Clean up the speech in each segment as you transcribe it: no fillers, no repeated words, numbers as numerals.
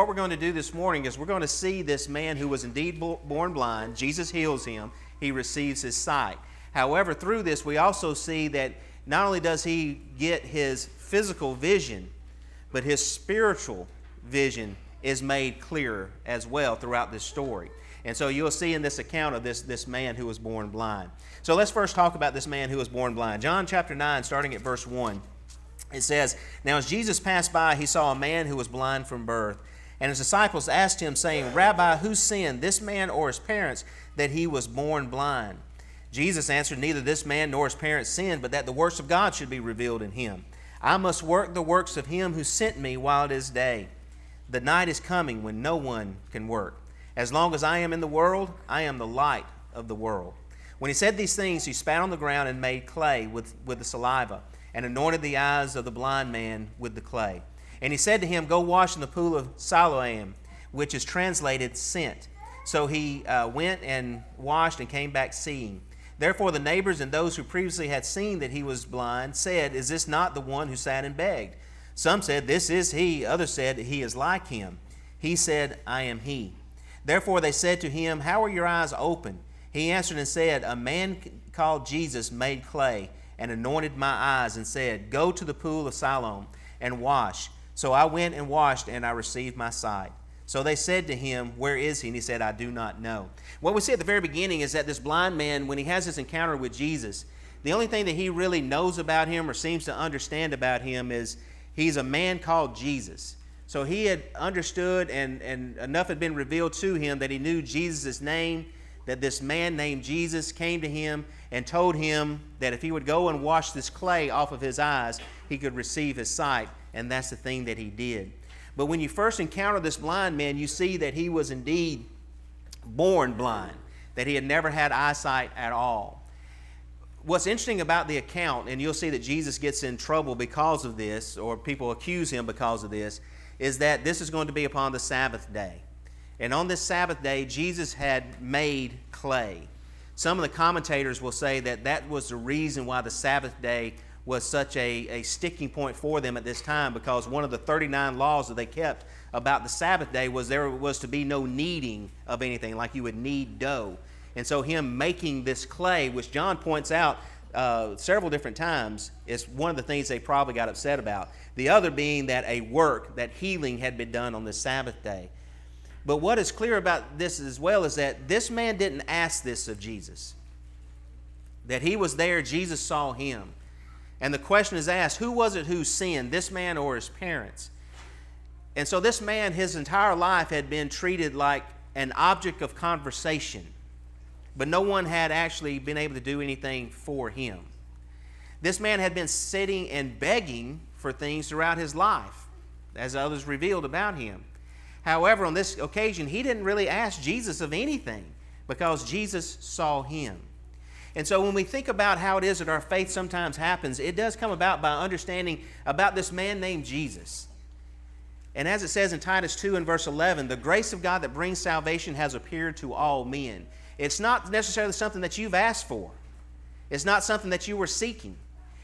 What we're going to do this morning is we're going to see this man who was indeed born blind. Jesus heals him. He receives his sight. However, through this, we also see that not only does he get his physical vision, but his spiritual vision is made clearer as well throughout this story. And so you'll see in this account of this man who was born blind. So let's first talk about this man who was born blind. John chapter 9, starting at verse 1, it says, "Now as Jesus passed by, he saw a man who was blind from birth. And his disciples asked him, saying, 'Rabbi, who sinned, this man or his parents, that he was born blind?' Jesus answered, 'Neither this man nor his parents sinned, but that the works of God should be revealed in him. I must work the works of him who sent me while it is day. The night is coming when no one can work. As long as I am in the world, I am the light of the world.' When he said these things, he spat on the ground and made clay with the saliva, and anointed the eyes of the blind man with the clay. And he said to him, 'Go wash in the pool of Siloam,' which is translated sent. So he went and washed and came back seeing. Therefore the neighbors and those who previously had seen that he was blind said, 'Is this not the one who sat and begged?' Some said, 'This is he.' Others said, 'He is like him.' He said, 'I am he.' Therefore they said to him, 'How are your eyes open?' He answered and said, 'A man called Jesus made clay and anointed my eyes and said, Go to the pool of Siloam and wash. So I went and washed, and I received my sight.' So they said to him, 'Where is he?' And he said, 'I do not know.'" What we see at the very beginning is that this blind man, when he has this encounter with Jesus, the only thing that he really knows about him or seems to understand about him is he's a man called Jesus. So he had understood and enough had been revealed to him that he knew Jesus' name, that this man named Jesus came to him and told him that if he would go and wash this clay off of his eyes, he could receive his sight. And that's the thing that he did. But when you first encounter this blind man, you see that he was indeed born blind, that he had never had eyesight at all. What's interesting about the account, and you'll see that Jesus gets in trouble because of this, or people accuse him because of this, is that this is going to be upon the Sabbath day. And on this Sabbath day, Jesus had made clay. Some of the commentators will say that that was the reason why the Sabbath day was such a sticking point for them at this time, because one of the 39 laws that they kept about the Sabbath day was there was to be no kneading of anything, like you would knead dough. And so him making this clay, which John points out several different times, is one of the things they probably got upset about. The other being that a work, that healing had been done on the Sabbath day. But what is clear about this as well is that this man didn't ask this of Jesus. That he was there, Jesus saw him. And the question is asked, who was it who sinned, this man or his parents? And so this man, his entire life had been treated like an object of conversation, but no one had actually been able to do anything for him. This man had been sitting and begging for things throughout his life, as others revealed about him. However, on this occasion, he didn't really ask Jesus of anything because Jesus saw him. And so when we think about how it is that our faith sometimes happens, it does come about by understanding about this man named Jesus. And as it says in Titus 2 and verse 11, the grace of God that brings salvation has appeared to all men. It's not necessarily something that you've asked for. It's not something that you were seeking.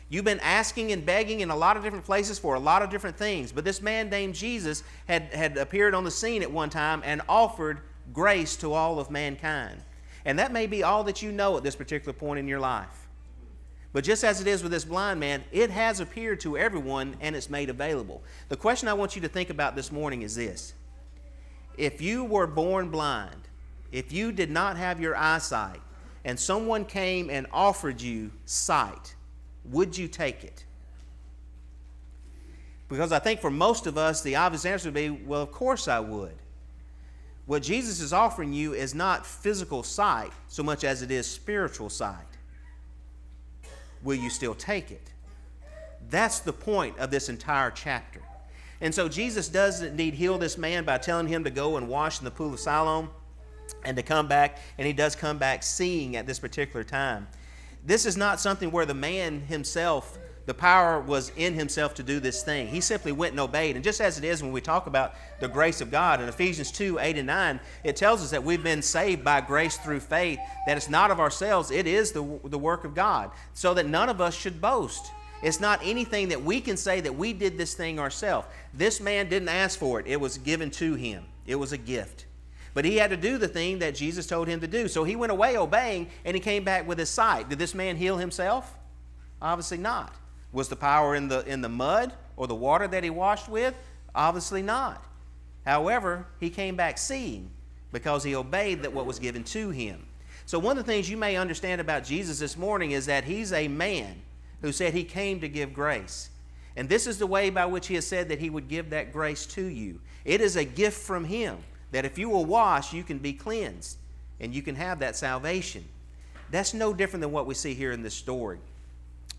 You've been asking and begging in a lot of different places for a lot of different things. But this man named Jesus had appeared on the scene at one time and offered grace to all of mankind. And that may be all that you know at this particular point in your life. But just as it is with this blind man, it has appeared to everyone and it's made available. The question I want you to think about this morning is this. If you were born blind, if you did not have your eyesight, and someone came and offered you sight, would you take it? Because I think for most of us, the obvious answer would be, well, of course I would. What Jesus is offering you is not physical sight so much as it is spiritual sight. Will you still take it? That's the point of this entire chapter. And so Jesus does indeed heal this man by telling him to go and wash in the pool of Siloam and to come back, and he does come back seeing at this particular time. This is not something where the man himself, the power was in himself to do this thing. He simply went and obeyed. And just as it is when we talk about the grace of God, in Ephesians 2, 8 and 9, it tells us that we've been saved by grace through faith, that it's not of ourselves, it is the work of God, so that none of us should boast. It's not anything that we can say that we did this thing ourselves. This man didn't ask for it. It was given to him. It was a gift. But he had to do the thing that Jesus told him to do. So he went away obeying, and he came back with his sight. Did this man heal himself? Obviously not. Was the power in the mud or the water that he washed with? Obviously not. However, he came back seeing because he obeyed that what was given to him. So one of the things you may understand about Jesus this morning is that he's a man who said he came to give grace. And this is the way by which he has said that he would give that grace to you. It is a gift from him that if you will wash, you can be cleansed and you can have that salvation. That's no different than what we see here in this story.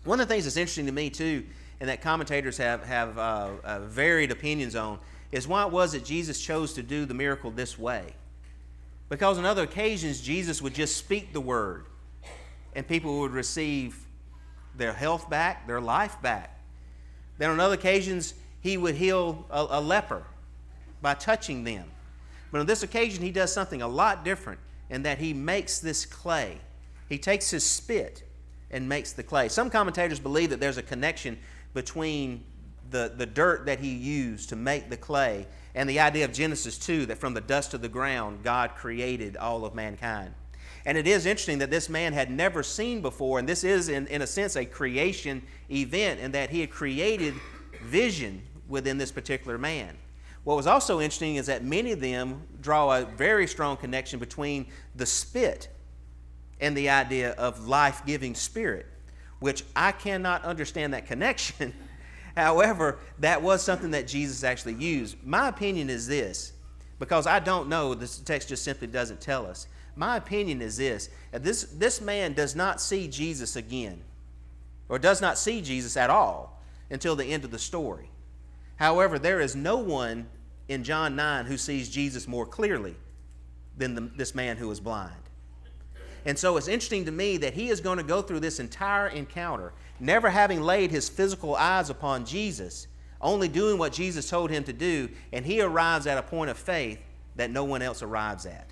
One of the things that's interesting to me too, and that commentators have varied opinions on, is why it was that Jesus chose to do the miracle this way. Because on other occasions, Jesus would just speak the word and people would receive their health back, their life back. Then on other occasions, he would heal a leper by touching them. But on this occasion, he does something a lot different in that he makes this clay. He takes his spit and makes the clay. Some commentators believe that there's a connection between the dirt that he used to make the clay and the idea of Genesis 2, that from the dust of the ground, God created all of mankind. And it is interesting that this man had never seen before, and this is, in a sense, a creation event, in that he had created vision within this particular man. What was also interesting is that many of them draw a very strong connection between the spit and the idea of life-giving spirit, which I cannot understand that connection. However, that was something that Jesus actually used. My opinion is this, because I don't know, this text just simply doesn't tell us. My opinion is this man does not see Jesus again, or does not see Jesus at all until the end of the story. However, there is no one in John 9 who sees Jesus more clearly than this man who is blind. And so it's interesting to me that he is going to go through this entire encounter, never having laid his physical eyes upon Jesus, only doing what Jesus told him to do, and he arrives at a point of faith that no one else arrives at.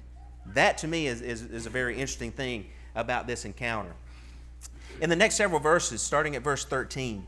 That to me is a very interesting thing about this encounter. In the next several verses, starting at verse 13,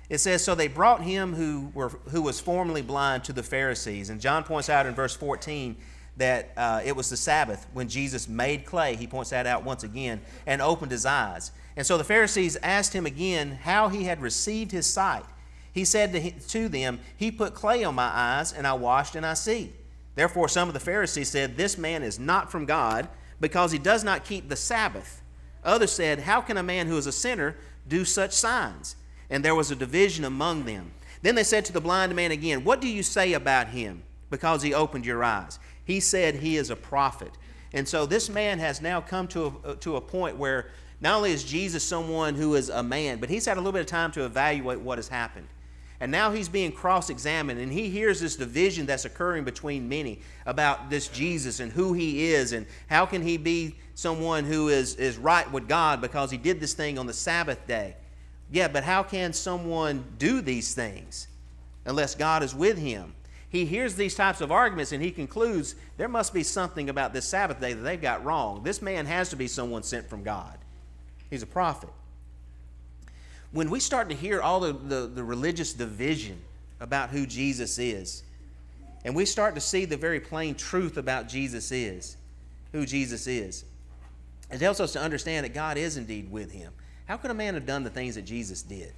it says, "So they brought him who was formerly blind to the Pharisees." And John points out in verse 14 that it was the Sabbath when Jesus made clay. He points that out once again and opened his eyes. And so the Pharisees asked him again how he had received his sight. He said to them, "He put clay on my eyes, and I washed, and I see." Therefore some of the Pharisees said, "This man is not from God, because he does not keep the Sabbath." Others said, "How can a man who is a sinner do such signs?" And there was a division among them. Then they said to the blind man again, "What do you say about him, because he opened your eyes?" He said, "He is a prophet." And so this man has now come to a point where not only is Jesus someone who is a man, but he's had a little bit of time to evaluate what has happened. And now he's being cross-examined, and he hears this division that's occurring between many about this Jesus and who he is, and how can he be someone who is right with God because he did this thing on the Sabbath day. Yeah, but how can someone do these things unless God is with him? He hears these types of arguments, and he concludes there must be something about this Sabbath day that they've got wrong. This man has to be someone sent from God. He's a prophet. When we start to hear all the religious division about who Jesus is, and we start to see the very plain truth about Jesus is, who Jesus is, it helps us to understand that God is indeed with him. How could a man have done the things that Jesus did?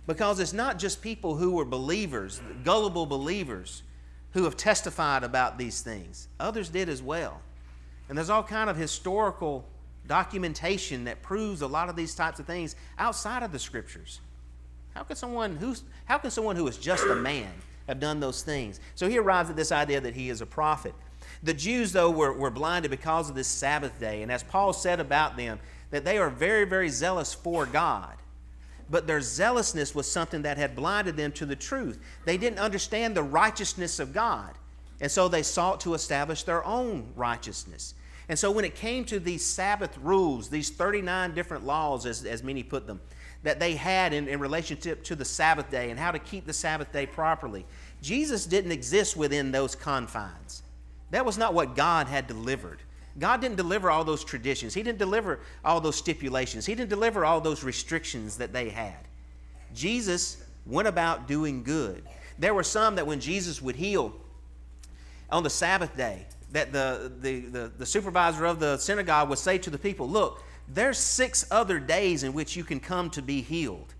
Because it's not just people who were believers, gullible believers, who have testified about these things. Others did as well. And there's all kind of historical documentation that proves a lot of these types of things outside of the Scriptures. How can someone who is just a man have done those things? So he arrives at this idea that he is a prophet. The Jews, though, were blinded because of this Sabbath day. And as Paul said about them, that they are very, very zealous for God. But their zealousness was something that had blinded them to the truth. They didn't understand the righteousness of God. And so they sought to establish their own righteousness. And so when it came to these Sabbath rules, these 39 different laws, as many put them, that they had in relationship to the Sabbath day and how to keep the Sabbath day properly, Jesus didn't exist within those confines. That was not what God had delivered. God didn't deliver all those traditions. He didn't deliver all those stipulations. He didn't deliver all those restrictions that they had. Jesus went about doing good. There were some that when Jesus would heal on the Sabbath day, that the supervisor of the synagogue would say to the people, look, there's 6 other days in which you can come to be healed.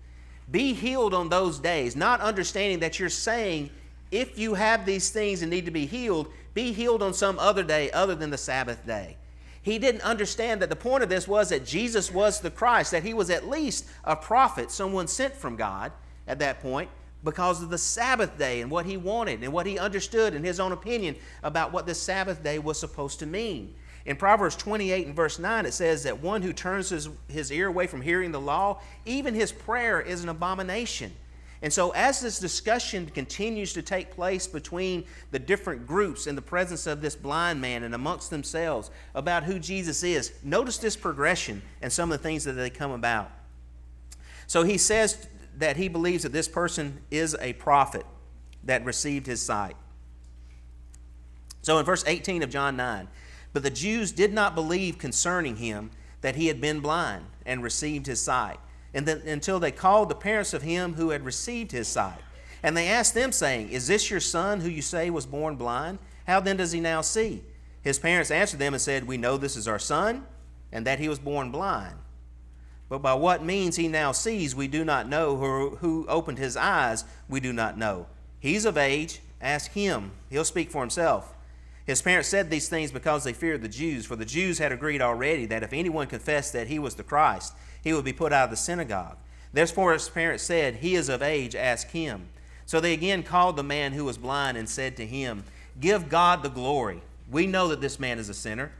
Be healed on those days, not understanding that you're saying if you have these things and need to be healed on some other day other than the Sabbath day. He didn't understand that the point of this was that Jesus was the Christ, that he was at least a prophet, someone sent from God at that point, because of the Sabbath day and what he wanted and what he understood in his own opinion about what the Sabbath day was supposed to mean. In Proverbs 28 and verse 9, it says that one who turns his ear away from hearing the law, even his prayer is an abomination. And so as this discussion continues to take place between the different groups in the presence of this blind man and amongst themselves about who Jesus is, notice this progression and some of the things that they come about. So he says that he believes that this person is a prophet that received his sight. So in verse 18 of John 9, but the Jews did not believe concerning him that he had been blind and received his sight, and then until they called the parents of him who had received his sight. And they asked them, saying, is this your son who you say was born blind? How then does he now see? His parents answered them and said, we know this is our son, and that he was born blind. But by what means he now sees, we do not know. Who opened his eyes, we do not know. He's of age. Ask him. He'll speak for himself. His parents said these things because they feared the Jews, for the Jews had agreed already that if anyone confessed that he was the Christ, he would be put out of the synagogue. Therefore his parents said, he is of age. Ask him. So they again called the man who was blind and said to him, give God the glory. We know that this man is a sinner.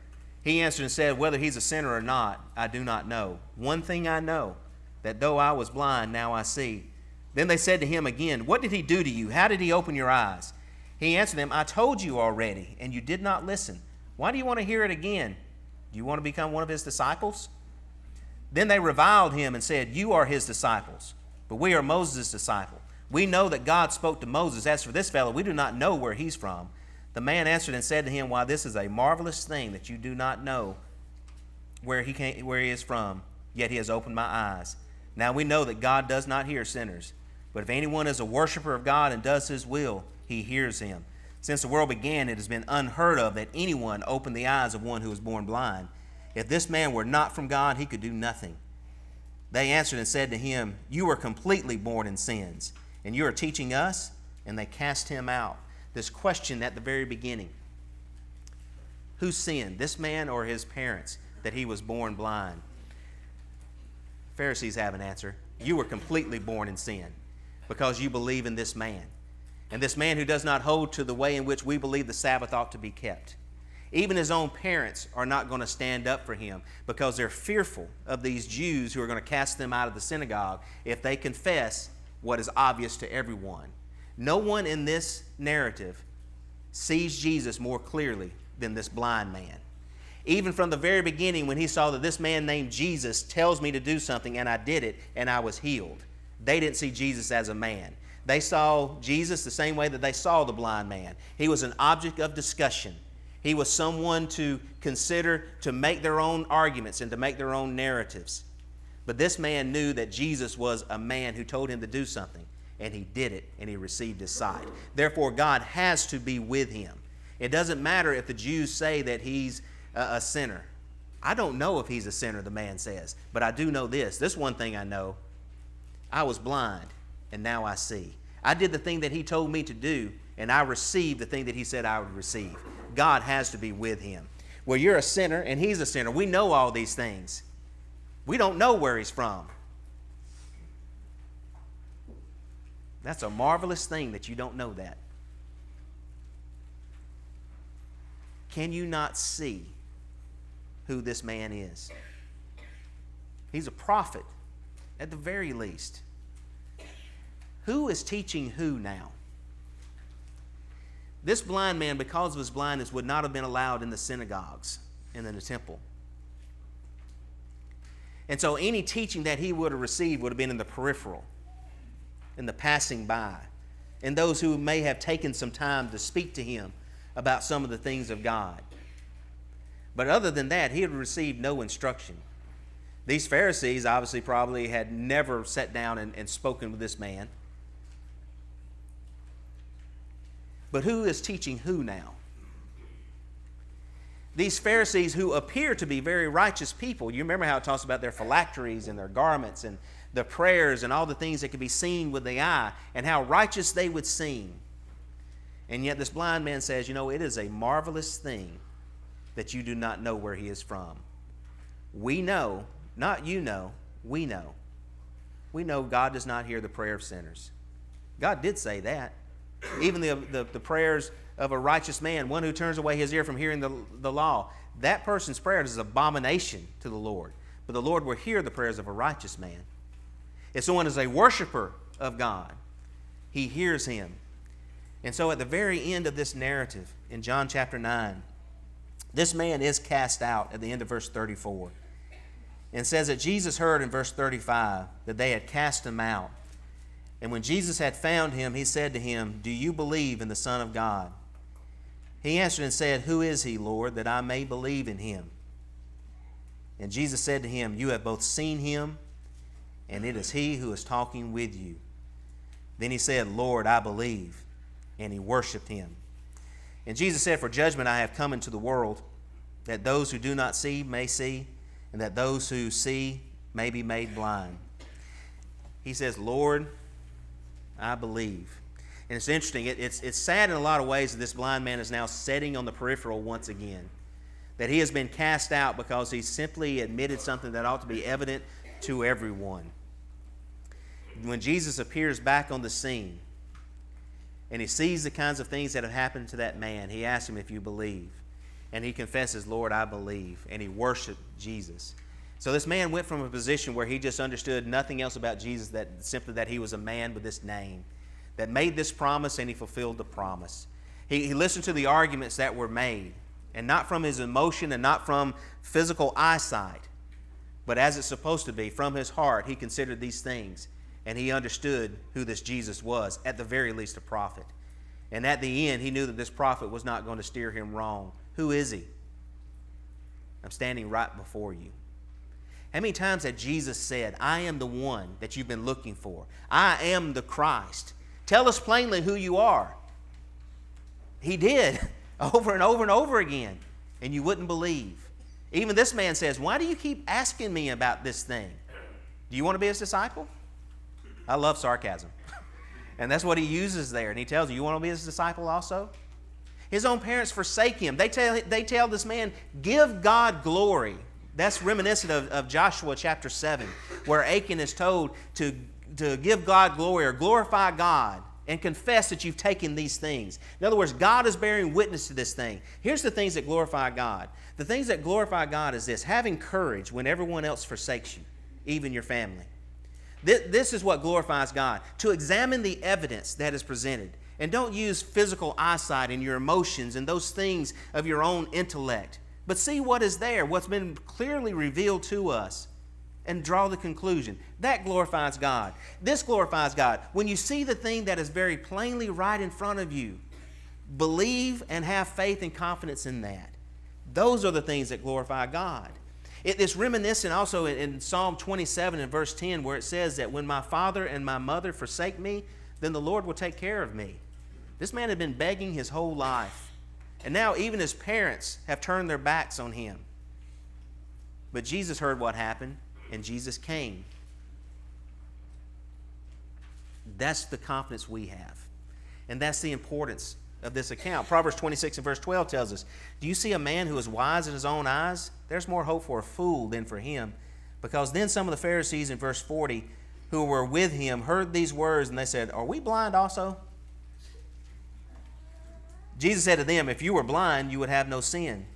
He answered and said, whether he's a sinner or not, I do not know. One thing I know, that though I was blind, now I see. Then they said to him again, what did he do to you? How did he open your eyes? He answered them, I told you already, and you did not listen. Why do you want to hear it again? Do you want to become one of his disciples? Then they reviled him and said, you are his disciples, but we are Moses' disciple. We know that God spoke to Moses. As for this fellow, we do not know where he's from. The man answered and said to him, why, this is a marvelous thing that you do not know where he is from, yet he has opened my eyes. Now we know that God does not hear sinners, but if anyone is a worshiper of God and does his will, he hears him. Since the world began, it has been unheard of that anyone opened the eyes of one who was born blind. If this man were not from God, he could do nothing. They answered and said to him, you were completely born in sins, and you are teaching us? And they cast him out. This question at the very beginning. Who sinned, this man or his parents, that he was born blind? Pharisees have an answer. You were completely born in sin because you believe in this man. And this man who does not hold to the way in which we believe the Sabbath ought to be kept. Even his own parents are not going to stand up for him because they're fearful of these Jews who are going to cast them out of the synagogue if they confess what is obvious to everyone. No one in this narrative sees Jesus more clearly than this blind man. Even from the very beginning, when he saw that this man named Jesus tells me to do something and I did it and I was healed, they didn't see Jesus as a man. They saw Jesus the same way that they saw the blind man. He was an object of discussion. He was someone to consider, to make their own arguments and to make their own narratives. But this man knew that Jesus was a man who told him to do something, and he did it, and he received his sight. Therefore, God has to be with him. It doesn't matter if the Jews say that he's a sinner. I don't know if he's a sinner, the man says, but I do know this. This one thing I know. I was blind, and now I see. I did the thing that he told me to do, and I received the thing that he said I would receive. God has to be with him. Well, you're a sinner, and he's a sinner. We know all these things. We don't know where he's from. That's a marvelous thing that you don't know that. Can you not see who this man is? He's a prophet, at the very least. Who is teaching who now? This blind man, because of his blindness, would not have been allowed in the synagogues and in the temple. And so any teaching that he would have received would have been in the peripheral, in the passing by, and those who may have taken some time to speak to him about some of the things of God. But other than that, he had received no instruction. These Pharisees obviously probably had never sat down and spoken with this man. But who is teaching who now? These Pharisees who appear to be very righteous people. You remember how it talks about their phylacteries and their garments and the prayers and all the things that could be seen with the eye and how righteous they would seem. And yet this blind man says, you know, it is a marvelous thing that you do not know where he is from. We know, not you know, we know. We know God does not hear the prayer of sinners. God did say that. Even the prayers of a righteous man, one who turns away his ear from hearing the law, that person's prayer is an abomination to the Lord. But the Lord will hear the prayers of a righteous man. If someone is a worshiper of God, he hears him. And so at the very end of this narrative, in John chapter 9, this man is cast out at the end of verse 34. And says that Jesus heard in verse 35 that they had cast him out. And when Jesus had found him, he said to him, "Do you believe in the Son of God?" He answered and said, "Who is he, Lord, that I may believe in him?" And Jesus said to him, "You have both seen him, and it is he who is talking with you." Then he said, "Lord, I believe." And he worshiped him. And Jesus said, "For judgment I have come into the world, that those who do not see may see, and that those who see may be made blind." He says, "Lord, I believe." And it's interesting. It's sad in a lot of ways that this blind man is now sitting on the peripheral once again. That he has been cast out because he simply admitted something that ought to be evident to everyone. When Jesus appears back on the scene and he sees the kinds of things that have happened to that man, he asks him if you believe. And he confesses, "Lord, I believe." And he worshiped Jesus. So this man went from a position where he just understood nothing else about Jesus, that simply that he was a man with this name, that made this promise and he fulfilled the promise. He listened to the arguments that were made, and not from his emotion and not from physical eyesight, but as it's supposed to be, from his heart, he considered these things, and he understood who this Jesus was, at the very least a prophet. And at the end, he knew that this prophet was not going to steer him wrong. Who is he? I'm standing right before you. How many times had Jesus said, "I am the one that you've been looking for. I am the Christ. Tell us plainly who you are." He did over and over and over again, and you wouldn't believe. Even this man says, "Why do you keep asking me about this thing? Do you want to be his disciple?" I love sarcasm. And that's what he uses there. And he tells you want to be his disciple also? His own parents forsake him. They tell this man, "Give God glory." That's reminiscent of Joshua chapter 7, where Achan is told to give God glory or glorify God and confess that you've taken these things. In other words, God is bearing witness to this thing. Here's the things that glorify God. The things that glorify God is this: having courage when everyone else forsakes you, even your family. This is what glorifies God, to examine the evidence that is presented. And don't use physical eyesight and your emotions and those things of your own intellect. But see what is there, what's been clearly revealed to us, and draw the conclusion. That glorifies God. This glorifies God. When you see the thing that is very plainly right in front of you, believe and have faith and confidence in that. Those are the things that glorify God. It's reminiscent also in Psalm 27 and verse 10, where it says that when my father and my mother forsake me, then the Lord will take care of me. This man had been begging his whole life. And now even his parents have turned their backs on him. But Jesus heard what happened, and Jesus came. That's the confidence we have. And that's the importance of this account. Proverbs 26 and verse 12 tells us, "Do you see a man who is wise in his own eyes? There's more hope for a fool than for him." Because then some of the Pharisees in verse 40 who were with him heard these words, and they said, "Are we blind also?" Jesus said to them, "If you were blind, you would have no sin.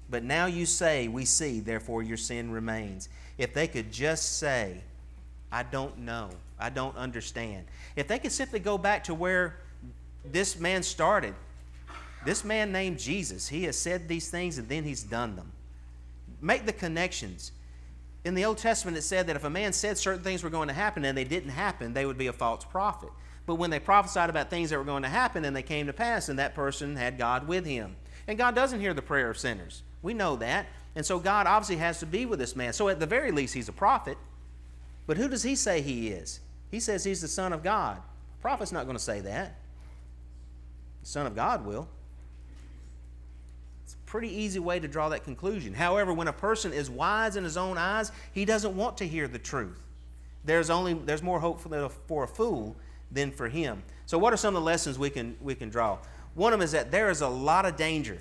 But now you say, 'We see, therefore your sin remains.'" If they could just say, "I don't know, I don't understand." If they could simply go back to where this man started. This man named Jesus, he has said these things and then he's done them. Make the connections. In the Old Testament, it said that if a man said certain things were going to happen and they didn't happen, they would be a false prophet. But when they prophesied about things that were going to happen and they came to pass, then that person had God with him. And God doesn't hear the prayer of sinners. We know that. And so God obviously has to be with this man. So at the very least, he's a prophet. But who does he say he is? He says he's the Son of God. A prophet's not going to say that. The Son of God will. It's a pretty easy way to draw that conclusion. However, when a person is wise in his own eyes, he doesn't want to hear the truth. There's more hope for a fool than for him. So what are some of the lessons we can draw? One of them is that there is a lot of danger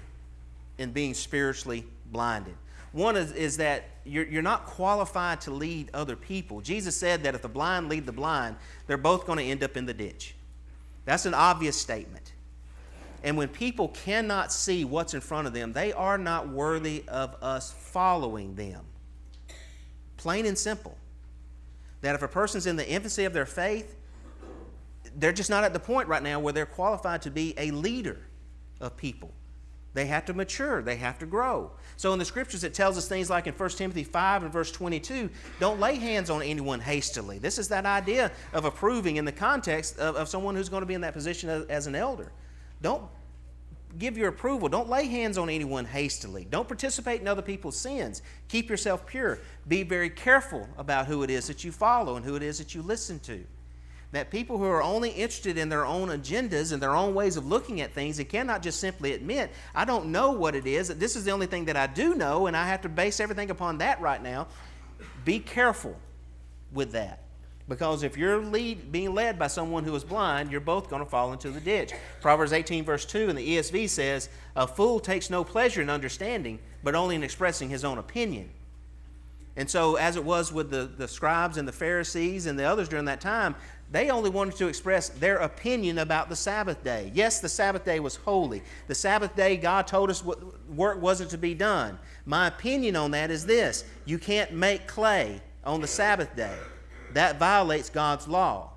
in being spiritually blinded. One is that you're not qualified to lead other people. Jesus said that if the blind lead the blind, they're both going to end up in the ditch. That's an obvious statement. And when people cannot see what's in front of them, they are not worthy of us following them. Plain and simple. That if a person's in the infancy of their faith, they're just not at the point right now where they're qualified to be a leader of people. They have to mature. They have to grow. So in the scriptures it tells us things like in 1 Timothy 5 and verse 22, don't lay hands on anyone hastily. This is that idea of approving in the context of someone who's going to be in that position as an elder. Don't give your approval. Don't lay hands on anyone hastily. Don't participate in other people's sins. Keep yourself pure. Be very careful about who it is that you follow and who it is that you listen to. That people who are only interested in their own agendas and their own ways of looking at things and cannot just simply admit, I don't know what it is, this is the only thing that I do know and I have to base everything upon that right now. Be careful with that. Because if you're being led by someone who is blind, you're both going to fall into the ditch. Proverbs 18 verse 2 in the ESV says, a fool takes no pleasure in understanding, but only in expressing his own opinion. And so as it was with the scribes and the Pharisees and the others during that time, they only wanted to express their opinion about the Sabbath day. Yes, the Sabbath day was holy. The Sabbath day, God told us work wasn't to be done. My opinion on that is this. You can't make clay on the Sabbath day. That violates God's law.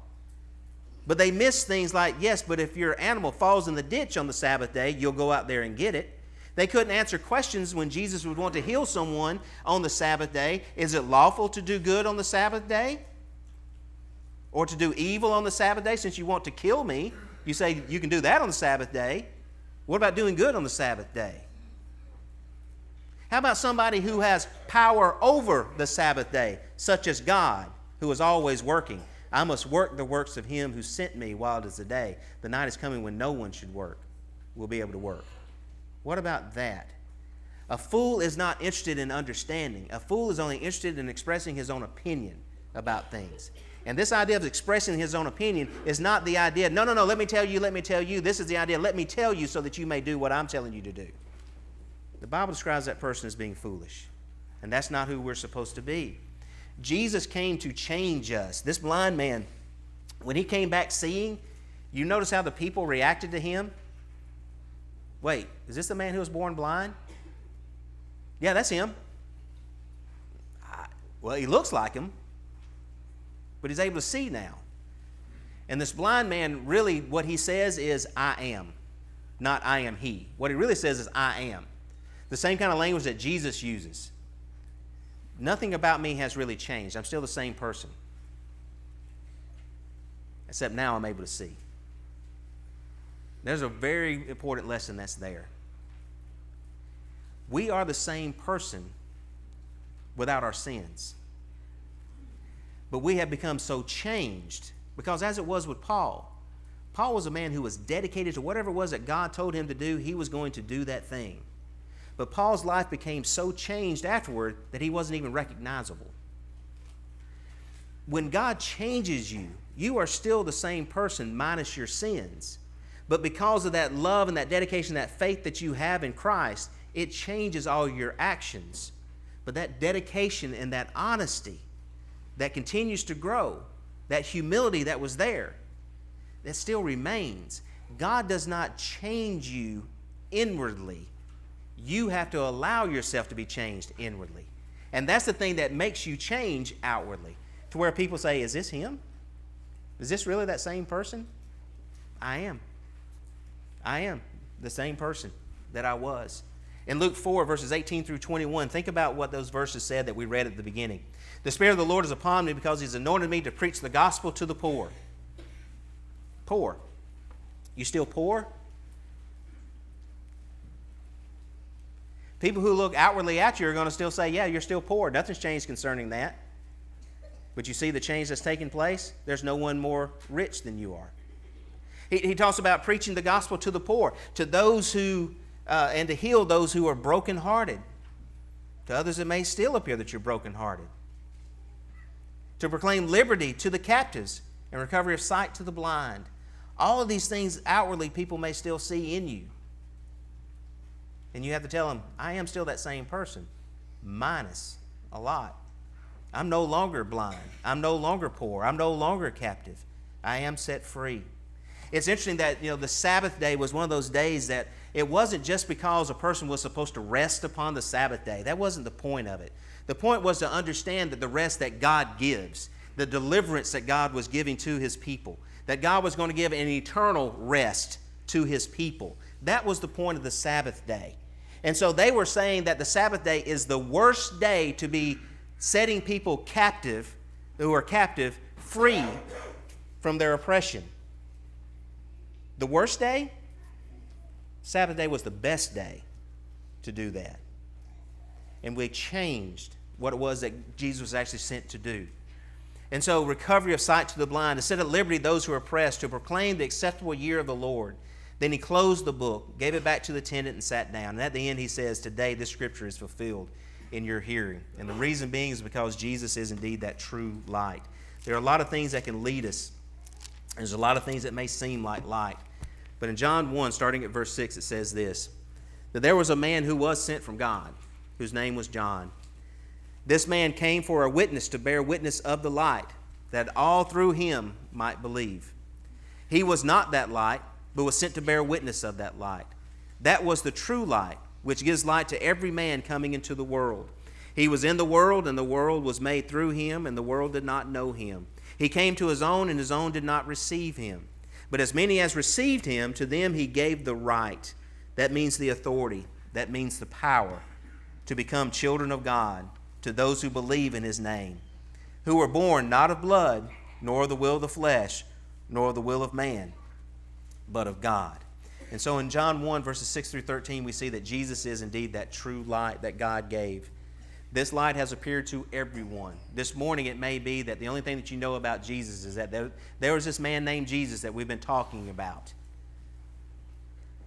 But they miss things like, yes, but if your animal falls in the ditch on the Sabbath day, you'll go out there and get it. They couldn't answer questions when Jesus would want to heal someone on the Sabbath day. Is it lawful to do good on the Sabbath day? Or to do evil on the Sabbath day? Since you want to kill me, you say you can do that on the Sabbath day. What about doing good on the Sabbath day? How about somebody who has power over the Sabbath day, such as God, who is always working? I must work the works of him who sent me while it is the day. The night is coming when no one should work, will be able to work. What about that? A fool is not interested in understanding. A fool is only interested in expressing his own opinion about things. And this idea of expressing his own opinion is not the idea, no, let me tell you. This is the idea, let me tell you so that you may do what I'm telling you to do. The Bible describes that person as being foolish. And that's not who we're supposed to be. Jesus came to change us. This blind man, when he came back seeing, you notice how the people reacted to him? Wait, is this the man who was born blind? Yeah, that's him. Well, he looks like him, but he's able to see now. And this blind man, really what he says is, I am, not I am he. What he really says is, I am. The same kind of language that Jesus uses. Nothing about me has really changed. I'm still the same person. Except now I'm able to see. There's a very important lesson that's there. We are the same person without our sins. But we have become so changed because as it was with Paul, Paul was a man who was dedicated to whatever it was that God told him to do, he was going to do that thing. But Paul's life became so changed afterward that he wasn't even recognizable. When God changes you, you are still the same person minus your sins. But because of that love and that dedication, that faith that you have in Christ, it changes all your actions. But that dedication and that honesty that continues to grow, that humility that was there, that still remains. God does not change you inwardly. You have to allow yourself to be changed inwardly. And that's the thing that makes you change outwardly. To where people say, is this him? Is this really that same person? I am. I am the same person that I was. In Luke 4, verses 18 through 21, think about what those verses said that we read at the beginning. The Spirit of the Lord is upon me because he's anointed me to preach the gospel to the poor. Poor. You still poor? People who look outwardly at you are going to still say, yeah, you're still poor. Nothing's changed concerning that. But you see the change that's taking place? There's no one more rich than you are. He talks about preaching the gospel to the poor, to those who, and to heal those who are brokenhearted. To others it may still appear that you're brokenhearted. To proclaim liberty to the captives and recovery of sight to the blind. All of these things outwardly people may still see in you. And you have to tell them, I am still that same person, minus a lot. I'm no longer blind. I'm no longer poor. I'm no longer captive. I am set free. It's interesting that the Sabbath day was one of those days that it wasn't just because a person was supposed to rest upon the Sabbath day. That wasn't the point of it. The point was to understand that the rest that God gives, the deliverance that God was giving to His people, that God was going to give an eternal rest to His people. That was the point of the Sabbath day. And so they were saying that the Sabbath day is the worst day to be setting people captive, who are captive, free from their oppression. The worst day? Sabbath day was the best day to do that. And we changed what it was that Jesus was actually sent to do. And so, recovery of sight to the blind, to set at liberty those who are oppressed, to proclaim the acceptable year of the Lord. Then he closed the book, gave it back to the attendant, and sat down. And at the end he says, today this scripture is fulfilled in your hearing. And the reason being is because Jesus is indeed that true light. There are a lot of things that can lead us. There's a lot of things that may seem like light. But in John 1, starting at verse 6, it says this, that there was a man who was sent from God, whose name was John. This man came for a witness to bear witness of the light, that all through him might believe. He was not that light, but was sent to bear witness of that light. That was the true light, which gives light to every man coming into the world. He was in the world, and the world was made through him, and the world did not know him. He came to his own, and his own did not receive him. But as many as received him, to them he gave the right. That means the authority. That means the power to become children of God, to those who believe in his name, who were born not of blood, nor of the will of the flesh, nor of the will of man, but of God. And so in John 1, verses 6 through 13, we see that Jesus is indeed that true light that God gave. This light has appeared to everyone. This morning it may be that the only thing that you know about Jesus is that there was this man named Jesus that we've been talking about.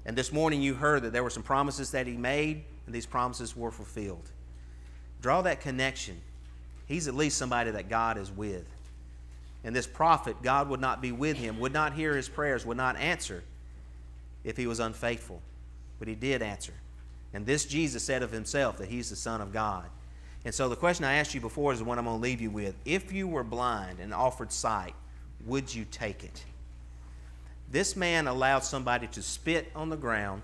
And this morning you heard that there were some promises that he made, and these promises were fulfilled. Draw that connection. He's at least somebody that God is with. And this prophet, God would not be with him, would not hear his prayers, would not answer if he was unfaithful. But he did answer. And this Jesus said of himself that he's the Son of God. And so the question I asked you before is the one I'm going to leave you with. If you were blind and offered sight, would you take it? This man allowed somebody to spit on the ground,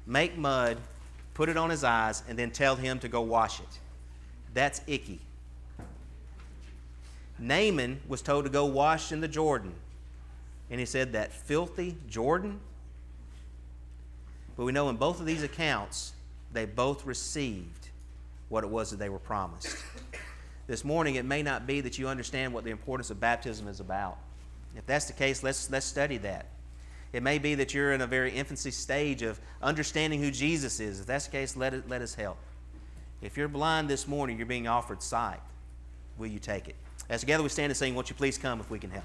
make mud, put it on his eyes, and then tell him to go wash it. That's icky. Naaman was told to go wash in the Jordan. And he said, that filthy Jordan? But we know in both of these accounts, they both received what it was that they were promised. This morning, it may not be that you understand what the importance of baptism is about. If that's the case, let's study that. It may be that you're in a very infancy stage of understanding who Jesus is. If that's the case, let us help. If you're blind this morning, you're being offered sight. Will you take it? As together we stand and sing, won't you please come if we can help?